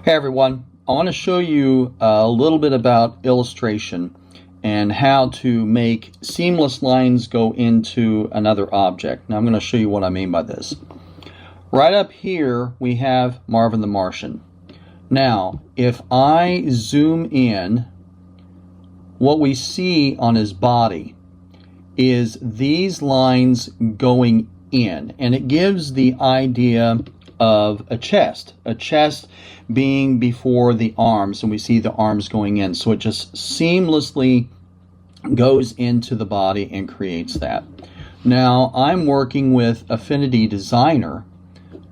Hey everyone, I want to show you a little bit about illustration and how to make seamless lines go into another object. Now I'm going to show you what I mean by this. Right up here we have Marvin the Martian. Now if I zoom in, what we see on his body is these lines going in, and it gives the idea of a chest being before the arms, and we see the arms going in, so it just seamlessly goes into the body and creates that. Now I'm working with Affinity Designer,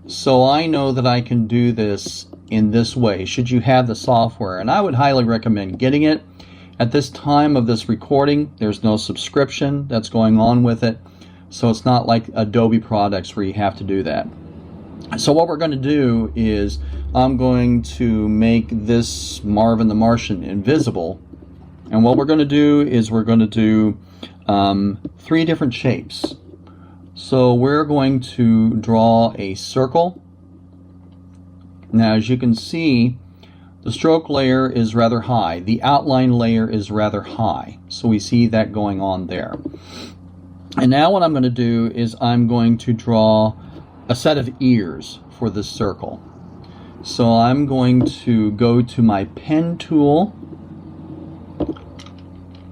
so I know that I can do this in this way should you have the software, and I would highly recommend getting it. At this time of this recording, there's no subscription that's going on with it, so it's not like Adobe products where you have to do that. So what we're going to do is I'm going to make this Marvin the Martian invisible, and what we're going to do is we're going to do 3 different shapes. So we're going to draw a circle. Now as you can see, the stroke layer is rather high, the outline layer is rather high, so we see that going on there. And now what I'm going to do is I'm going to draw a set of ears for this circle. So I'm going to go to my pen tool,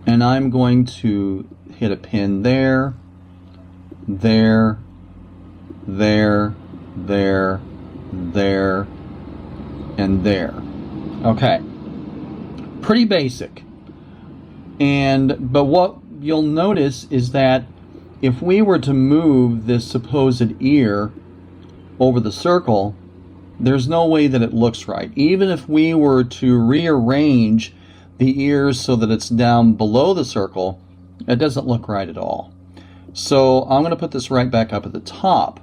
and I'm going to hit a pin there, there, there, there, there, and there. Okay, pretty basic. But what you'll notice is that if we were to move this supposed ear over the circle, there's no way that it looks right. Even if we were to rearrange the ears so that it's down below the circle, it doesn't look right at all. So I'm going to put this right back up at the top.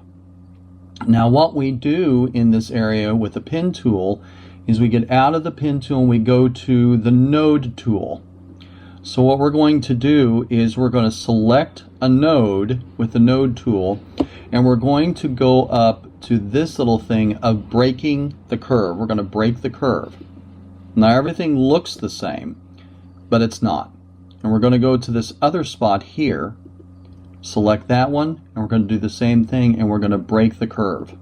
Now what we do in this area with the pen tool is we get out of the pen tool and we go to the node tool. So what we're going to do is we're going to select a node with the node tool, and we're going to go up to this little thing of breaking the curve. We're going to break the curve. Now everything looks the same, but it's not. And we're going to go to this other spot here, select that one, and we're going to do the same thing, and we're going to break the curve.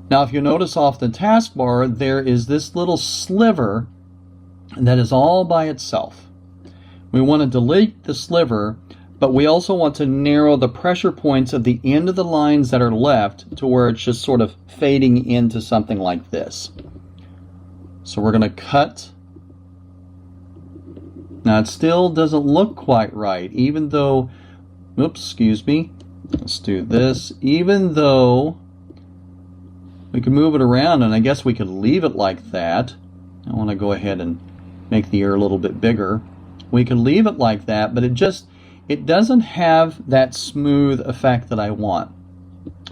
Now if you notice off the taskbar, there is this little sliver that is all by itself. We want to delete the sliver, but we also want to narrow the pressure points at the end of the lines that are left to where it's just sort of fading into something like this. So we're going to cut. Now it still doesn't look quite right, even though, oops, excuse me, let's do this, even though we could move it around, and I guess we could leave it like that. I want to go ahead and make the ear a little bit bigger. We could leave it like that, but it doesn't have that smooth effect that I want.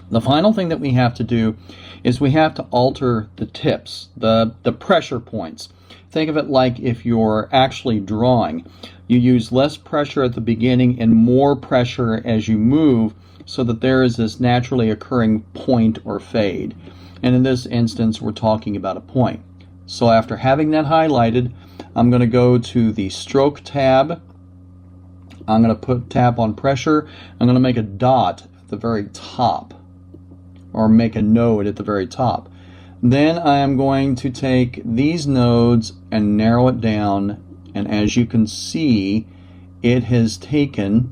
The final thing that we have to do is we have to alter the tips, the pressure points. Think of it like if you're actually drawing. You use less pressure at the beginning and more pressure as you move, so that there is this naturally occurring point or fade. And in this instance, we're talking about a point. So after having that highlighted, I'm going to go to the stroke tab. I'm going to tap on pressure. I'm going to make a dot at the very top, or make a node at the very top. Then I am going to take these nodes and narrow it down, and as you can see, it has taken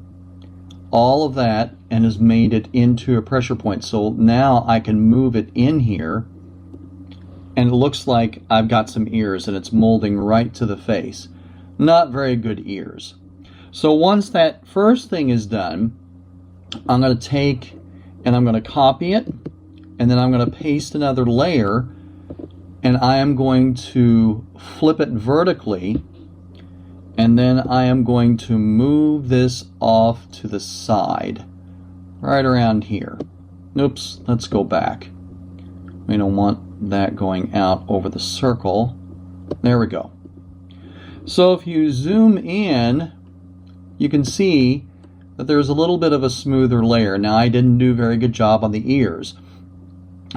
all of that and has made it into a pressure point. So now I can move it in here, and it looks like I've got some ears, and it's molding right to the face. Not very good ears. So once that first thing is done, I'm going to take and I'm going to copy it, and then I'm going to paste another layer, and I am going to flip it vertically, and then I am going to move this off to the side, right around here. Oops, let's go back. We don't want that going out over the circle. There we go. So if you zoom in, you can see that there's a little bit of a smoother layer. Now I didn't do a very good job on the ears,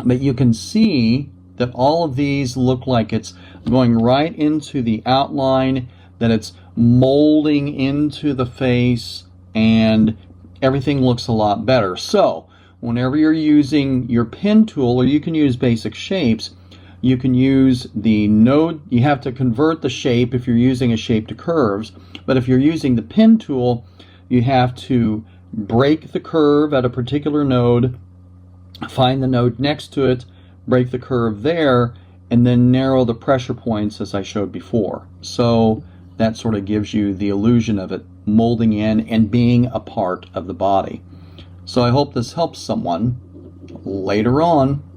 but you can see that all of these look like it's going right into the outline, that it's molding into the face, and everything looks a lot better. So whenever you're using your pen tool, or you can use basic shapes, you can use the node. You have to convert the shape if you're using a shape to curves, but if you're using the pen tool, you have to break the curve at a particular node, find the node next to it, break the curve there, and then narrow the pressure points as I showed before. So that sort of gives you the illusion of it molding in and being a part of the body. So I hope this helps someone later on.